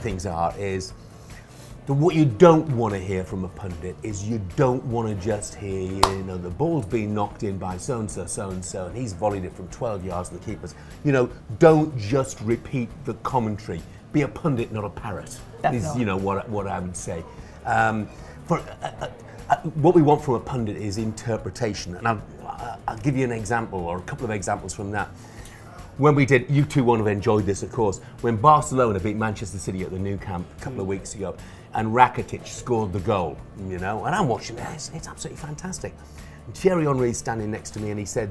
things are is what you don't want to hear from a pundit is you don't want to just hear, you know, the ball's being knocked in by so-and-so, and he's volleyed it from 12 yards to the keepers. You know, don't just repeat the commentary. Be a pundit, not a parrot. Definitely. Is, you know, what I would say. What we want from a pundit is interpretation, and I'll give you an example, or a couple of examples from that. When we did, you two won't have enjoyed this, of course, when Barcelona beat Manchester City at the Nou Camp a couple of weeks ago, and Rakitic scored the goal, you know, and I'm watching it, it's absolutely fantastic. And Thierry Henry's standing next to me, and he said,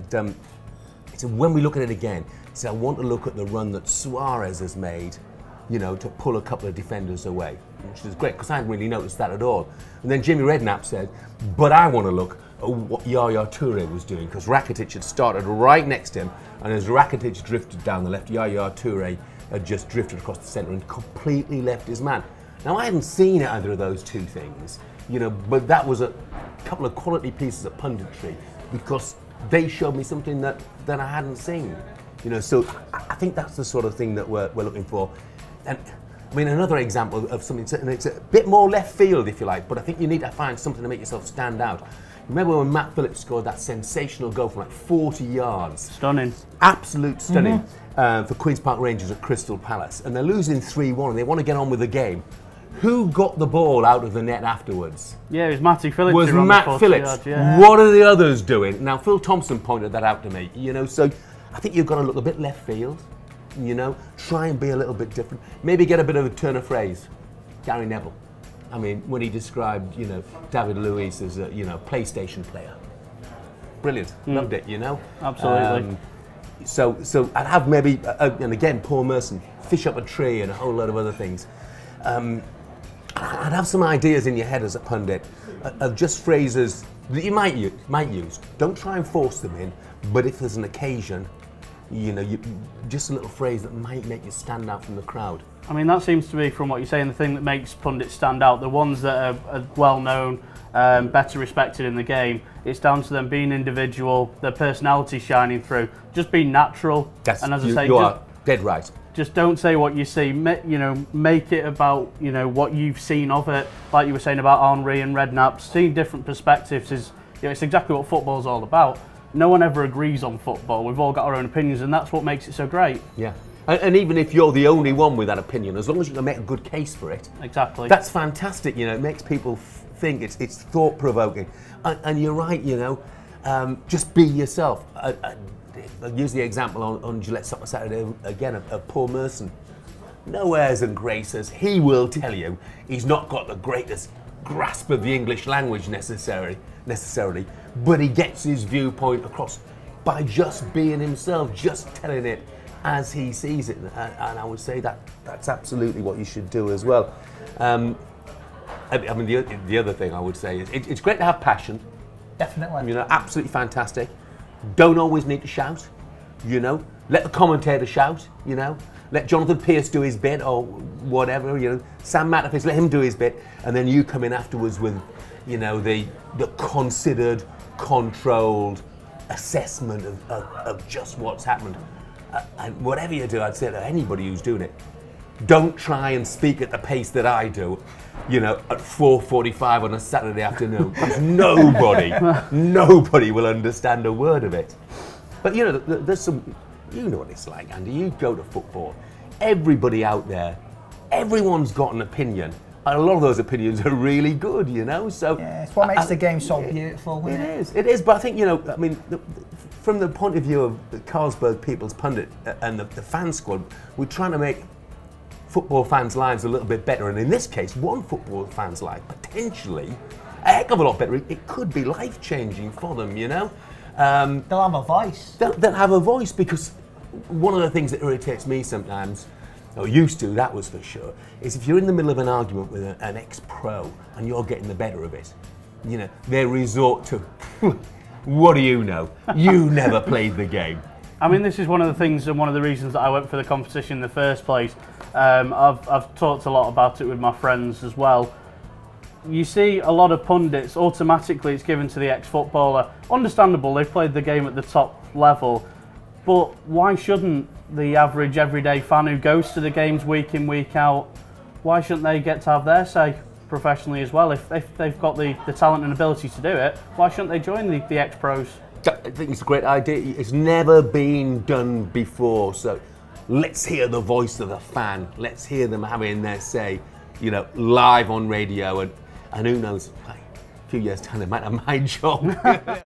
when we look at it again, he said, I want to look at the run that Suarez has made, you know, to pull a couple of defenders away, which is great, because I hadn't really noticed that at all. And then Jimmy Redknapp said, but I want to look at what Yaya Toure was doing, because Rakitic had started right next to him, and as Rakitic drifted down the left, Yaya Toure had just drifted across the centre and completely left his man. Now, I hadn't seen either of those two things, you know, but that was a couple of quality pieces of punditry, because they showed me something that I hadn't seen, you know. So I think that's the sort of thing that we're looking for. And I mean, another example of something, and it's a bit more left field, if you like, but I think you need to find something to make yourself stand out. Remember when Matt Phillips scored that sensational goal from like 40 yards? Stunning. Absolute stunning for Queen's Park Rangers at Crystal Palace. And they're losing 3-1 and they want to get on with the game. Who got the ball out of the net afterwards? Yeah, it was Matty Phillips. Was Matt Phillips. Yards, yeah. What are the others doing? Now, Phil Thompson pointed that out to me, you know, so I think you've got to look a bit left field, you know, try and be a little bit different. Maybe get a bit of a turn of phrase. Gary Neville. I mean, when he described, you know, David Luiz as a, you know, PlayStation player. Brilliant. Loved it, you know. Absolutely. So I'd have maybe, and again, Paul Merson, fish up a tree and a whole load of other things. I'd have some ideas in your head as a pundit of just phrases that you might use. Don't try and force them in, but if there's an occasion, you know, just a little phrase that might make you stand out from the crowd. I mean, that seems to be, from what you're saying, the thing that makes pundits stand out. The ones that are well known, better respected in the game, it's down to them being individual, their personality shining through, just being natural. That's, and as I say, you are dead right. Just don't say what you see. You know, make it about, you know, what you've seen of it. Like you were saying about Henry and Redknapp, seeing different perspectives is, you know, it's exactly what football's all about. No one ever agrees on football. We've all got our own opinions, and that's what makes it so great. Yeah. And even if you're the only one with that opinion, as long as you can make a good case for it, exactly, that's fantastic. You know, it makes people think, it's thought-provoking. And you're right, you know, just be yourself. I'll use the example on Gillette Soccer Saturday again of Paul Merson. No airs and graces. He will tell you he's not got the greatest grasp of the English language necessarily, but he gets his viewpoint across by just being himself, just telling it as he sees it, and I would say that's absolutely what you should do as well. I mean, the other thing I would say is it's great to have passion. Definitely. You know, absolutely fantastic. Don't always need to shout. You know, let the commentator shout. You know, let Jonathan Pearce do his bit or whatever. You know, Sam Matterface, let him do his bit, and then you come in afterwards with, you know, the considered, controlled assessment of just what's happened. And whatever you do, I'd say to anybody who's doing it, don't try and speak at the pace that I do, you know, at 4:45 on a Saturday afternoon, because nobody will understand a word of it. But you know, there's some, you know what it's like, Andy. You go to football, everybody out there, everyone's got an opinion. And a lot of those opinions are really good, you know. So yeah, it's what makes the game so beautiful. It is. But I think, you know, I mean, from the point of view of the Carlsberg People's Pundit and the fan squad, we're trying to make football fans' lives a little bit better. And in this case, one football fan's life, potentially a heck of a lot better. It could be life-changing for them, you know. They'll have a voice. They'll have a voice, because one of the things that irritates me sometimes, or used to, that was for sure, is if you're in the middle of an argument with an ex-pro and you're getting the better of it, you know, they resort to, what do you know? You never played the game. I mean, this is one of the things and one of the reasons that I went for the competition in the first place. I've talked a lot about it with my friends as well. You see a lot of pundits, automatically it's given to the ex-footballer. Understandable, they've played the game at the top level, but why shouldn't the average everyday fan who goes to the games week in, week out why shouldn't they get to have their say professionally as well? If they've got the talent and ability to do it, why shouldn't they join the ex-pros? I think it's a great idea. It's never been done before, so let's hear the voice of the fan. Let's hear them having their say, you know, live on radio, and who knows, a few years time they might have my job.